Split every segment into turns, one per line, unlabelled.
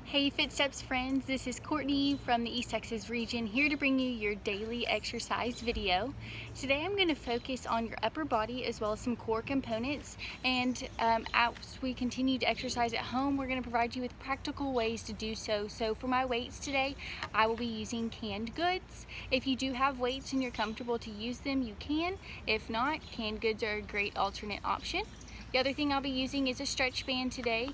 Hey Footsteps friends, this is Courtney from the East Texas region, here to bring you your daily exercise video. Today I'm going to focus on your upper body as well as some core components, and as we continue to exercise at home, we're going to provide you with practical ways to do so. So for my weights today, I will be using canned goods. If you do have weights and you're comfortable to use them, you can. If not, canned goods are a great alternate option. The other thing I'll be using is a stretch band today.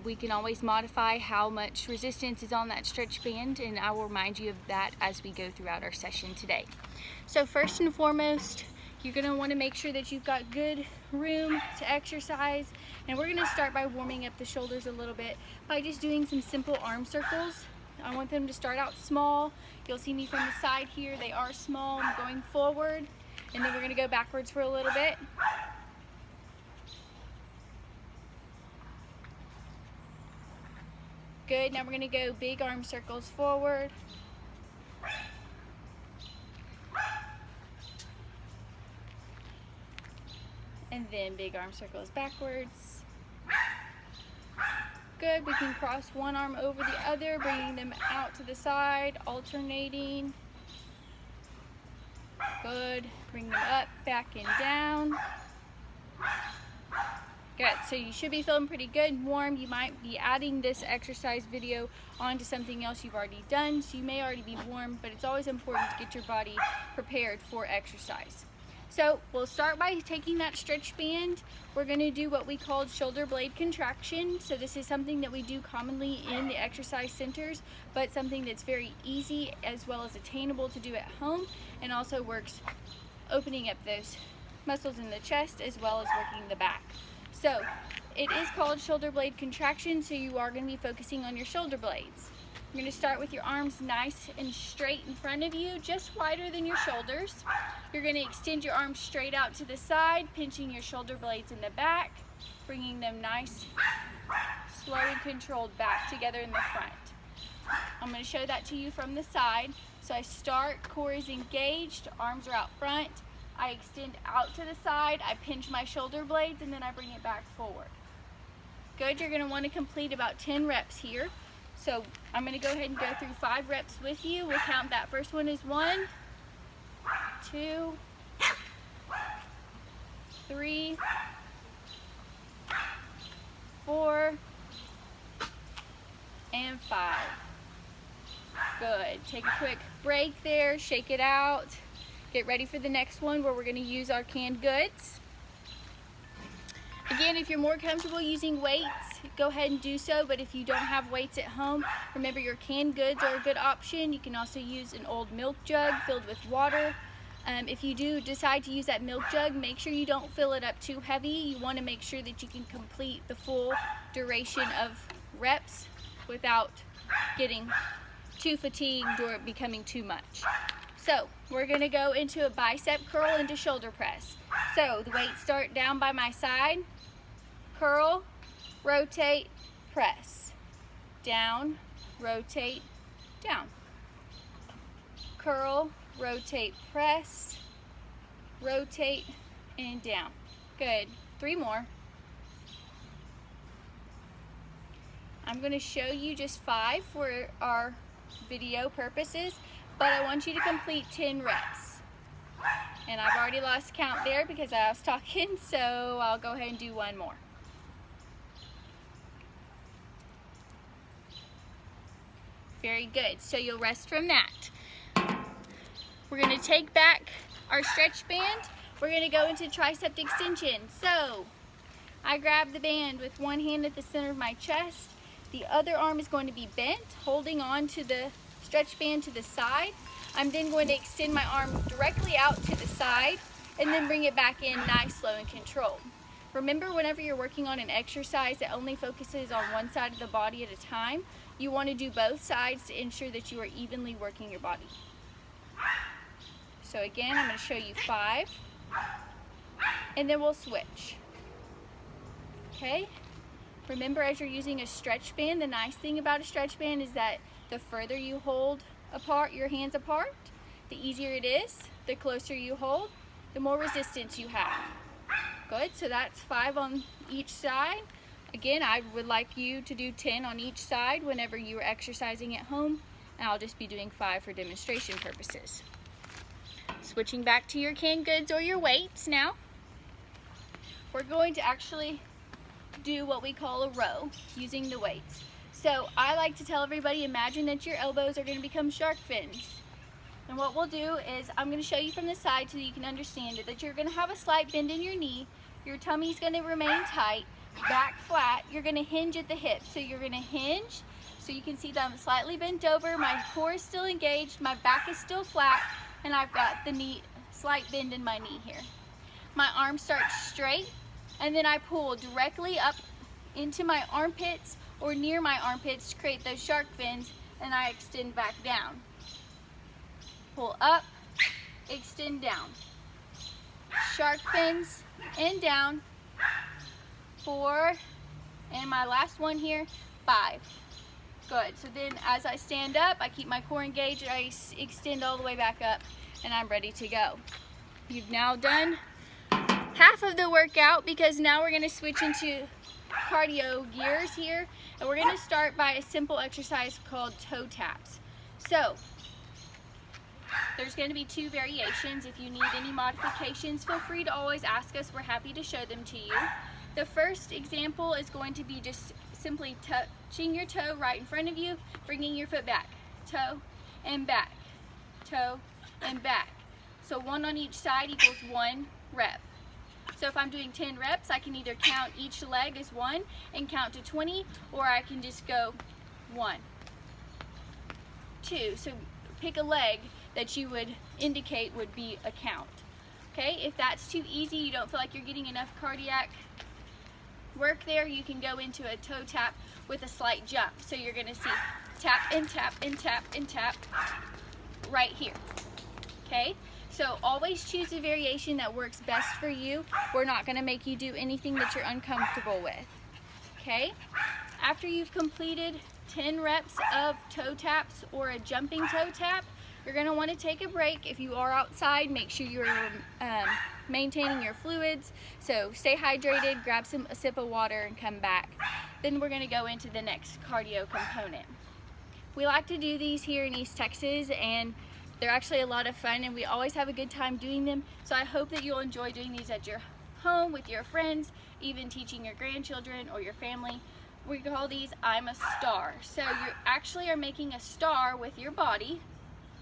We can always modify how much resistance is on that stretch band, and I will remind you of that as we go throughout our session today. So first and foremost, you're going to want to make sure that you've got good room to exercise, and we're going to start by warming up the shoulders a little bit by just doing some simple arm circles. I want them to start out small. You'll see me from the side here. They are small. I'm going forward, and then we're going to go backwards for a little bit. Good. Now we're going to go big arm circles forward. And then big arm circles backwards. Good. We can cross one arm over the other, bringing them out to the side, alternating. Good. Bring them up, back, and down. Good. So you should be feeling pretty good and warm. You might be adding this exercise video onto something else you've already done, so you may already be warm, but it's always important to get your body prepared for exercise. So we'll start by taking that stretch band. We're going to do what we call shoulder blade contraction. So this is something that we do commonly in the exercise centers, but something that's very easy as well as attainable to do at home, and also works opening up those muscles in the chest as well as working the back. So it is called shoulder blade contraction, so you are going to be focusing on your shoulder blades. You're going to start with your arms nice and straight in front of you, just wider than your shoulders. You're going to extend your arms straight out to the side, pinching your shoulder blades in the back, bringing them nice, slow and controlled back together in the front. I'm going to show that to you from the side. So I start, core is engaged, arms are out front. I extend out to the side, I pinch my shoulder blades, and then I bring it back forward. Good. You're going to want to complete about 10 reps here. So I'm going to go ahead and go through 5 reps with you. We'll count that first one as 1, 2, 3, 4, and 5. Good. Take a quick break there, shake it out. Get ready for the next one where we're going to use our canned goods. Again, if you're more comfortable using weights, go ahead and do so, but if you don't have weights at home, remember your canned goods are a good option. You can also use an old milk jug filled with water. If you do decide to use that milk jug, make sure you don't fill it up too heavy. You want to make sure that you can complete the full duration of reps without getting too fatigued or it becoming too much. So we're going to go into a bicep curl into shoulder press. So the weights start down by my side. Curl, rotate, press. Down, rotate, down. Curl, rotate, press. Rotate, and down. Good. 3 more. I'm going to show you just 5 for our video purposes, but I want you to complete 10 reps. And I've already lost count there because I was talking, so I'll go ahead and do 1 more. Very good. So you'll rest from that. We're going to take back our stretch band. We're going to go into tricep extension. So I grab the band with one hand at the center of my chest. The other arm is going to be bent, holding on to the stretch band to the side. I'm then going to extend my arm directly out to the side and then bring it back in nice, slow, and controlled. Remember, whenever you're working on an exercise that only focuses on one side of the body at a time, you want to do both sides to ensure that you are evenly working your body. So again, I'm going to show you 5, and then we'll switch. Okay? Remember, as you're using a stretch band, the nice thing about a stretch band is that the further you hold apart, your hands apart, the easier it is. The closer you hold, the more resistance you have. Good. So that's 5 on each side. Again, I would like you to do 10 on each side whenever you are exercising at home, and I'll just be doing 5 for demonstration purposes. Switching back to your canned goods or your weights now, we're going to actually do what we call a row using the weights. So I like to tell everybody, imagine that your elbows are going to become shark fins. And what we'll do is, I'm going to show you from the side so that you can understand it, that you're going to have a slight bend in your knee, your tummy's going to remain tight, back flat, you're going to hinge at the hips. So you're going to hinge, so you can see that I'm slightly bent over, my core is still engaged, my back is still flat, and I've got the knee, slight bend in my knee here. My arm starts straight, and then I pull directly up into my armpits or near my armpits to create those shark fins, and I extend back down. Pull up, extend down. Shark fins and down. 4, and my last one here, 5. Good. So then as I stand up, I keep my core engaged, I extend all the way back up, and I'm ready to go. You've now done half of the workout, because now we're going to switch into cardio gears here, and we're going to start by a simple exercise called toe taps. So there's going to be 2 variations. If you need any modifications, feel free to always ask us. We're happy to show them to you. The first example is going to be just simply touching your toe right in front of you, bringing your foot back, toe and back, toe and back. So 1 on each side equals 1 rep. So if I'm doing 10 reps, I can either count each leg as 1 and count to 20, or I can just go 1, 2. So pick a leg that you would indicate would be a count. Okay, if that's too easy, you don't feel like you're getting enough cardiac work there, you can go into a toe tap with a slight jump. So you're going to see tap and tap and tap and tap right here. Okay, so always choose a variation that works best for you. We're not going to make you do anything that you're uncomfortable with. Okay, after you've completed 10 reps of toe taps or a jumping toe tap, you're going to want to take a break. If you are outside, make sure you're maintaining your fluids. So stay hydrated, grab a sip of water, and come back. Then we're going to go into the next cardio component. We like to do these here in East Texas, and they're actually a lot of fun, and we always have a good time doing them. So I hope that you'll enjoy doing these at your home with your friends, even teaching your grandchildren or your family. We call these I'm a Star. So you actually are making a star with your body,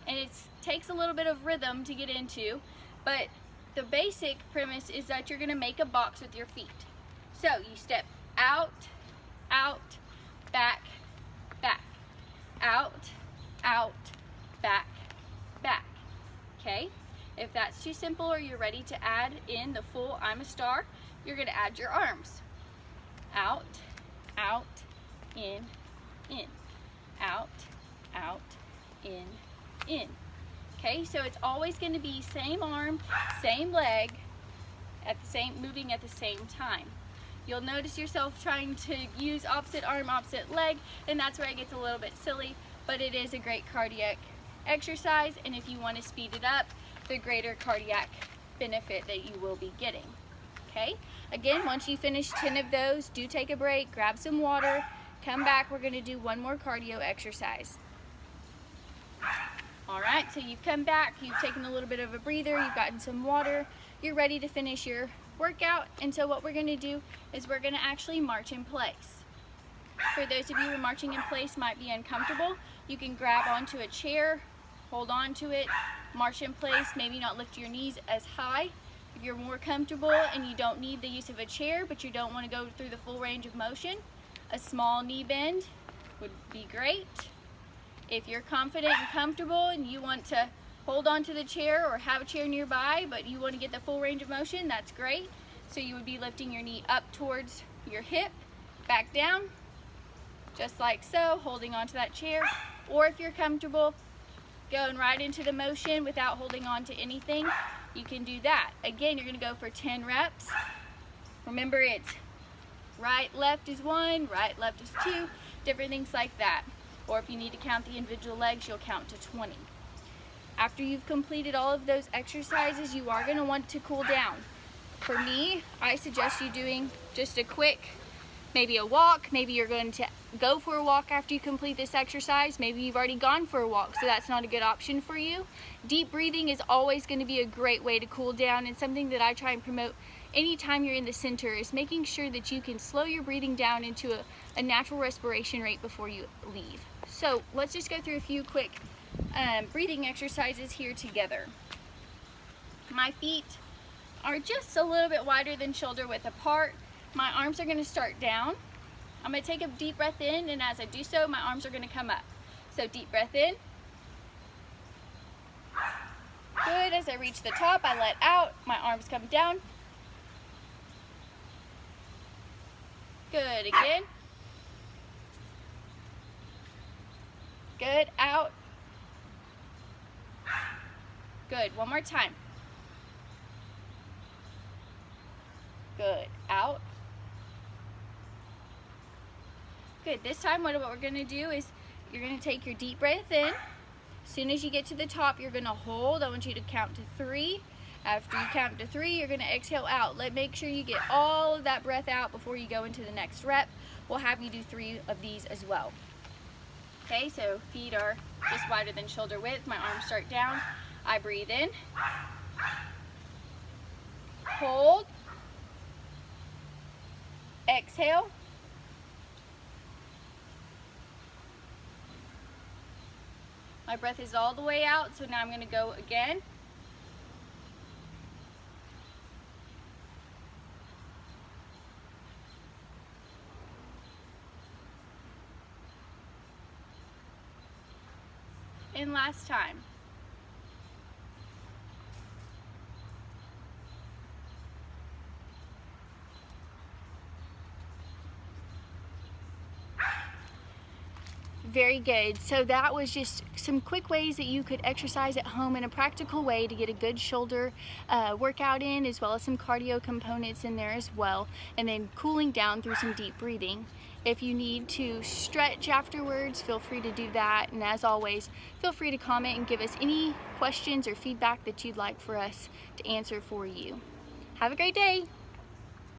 and it takes a little bit of rhythm to get into, but the basic premise is that you're going to make a box with your feet. So you step out, out, back, back, out, out, back, back. Okay? If that's too simple, or you're ready to add in the full I'm a Star, you're going to add your arms. Out, out, in, out, out, in. Okay, so it's always going to be same arm, same leg, moving at the same time. You'll notice yourself trying to use opposite arm, opposite leg, and that's where it gets a little bit silly, but it is a great cardiac exercise, and if you want to speed it up, the greater cardiac benefit that you will be getting. Okay, again, once you finish 10 of those, do take a break, grab some water, come back. We're going to do one more cardio exercise. Alright, so you've come back, you've taken a little bit of a breather, you've gotten some water, you're ready to finish your workout, and so what we're going to do is we're going to actually march in place. For those of you who marching in place might be uncomfortable, you can grab onto a chair, hold on to it, march in place, maybe not lift your knees as high. If you're more comfortable and you don't need the use of a chair, but you don't want to go through the full range of motion, a small knee bend would be great. If you're confident and comfortable and you want to hold on to the chair or have a chair nearby, but you want to get the full range of motion, that's great. So you would be lifting your knee up towards your hip, back down, just like so, holding onto that chair. Or if you're comfortable going right into the motion without holding on to anything, you can do that. Again, you're going to go for 10 reps. Remember, it's right, left is 1, right, left is 2, different things like that. Or if you need to count the individual legs, you'll count to 20. After you've completed all of those exercises, you are going to want to cool down. For me, I suggest you doing just a quick maybe a walk. Maybe you're going to go for a walk after you complete this exercise. Maybe you've already gone for a walk, so that's not a good option for you. Deep breathing is always going to be a great way to cool down, and something that I try and promote anytime you're in the center is making sure that you can slow your breathing down into a natural respiration rate before you leave. So let's just go through a few quick breathing exercises here together. My feet are just a little bit wider than shoulder width apart. My arms are going to start down. I'm going to take a deep breath in, and as I do so, my arms are going to come up. So deep breath in. Good. As I reach the top, I let out. My arms come down. Good. Again. Good. Out. Good. One more time. Good. Out. Good. This time what we're going to do is you're going to take your deep breath in. As soon as you get to the top, you're going to hold. I want you to count to 3. After you count to 3, you're going to exhale out. Make sure you get all of that breath out before you go into the next rep. We'll have you do 3 of these as well. Okay, so feet are just wider than shoulder width. My arms start down. I breathe in. Hold. Exhale. My breath is all the way out, so now I'm going to go again. And last time. Very good. So that was just some quick ways that you could exercise at home in a practical way to get a good shoulder workout in, as well as some cardio components in there as well, and then cooling down through some deep breathing. If you need to stretch afterwards, feel free to do that, and as always, feel free to comment and give us any questions or feedback that you'd like for us to answer for you. Have a great day.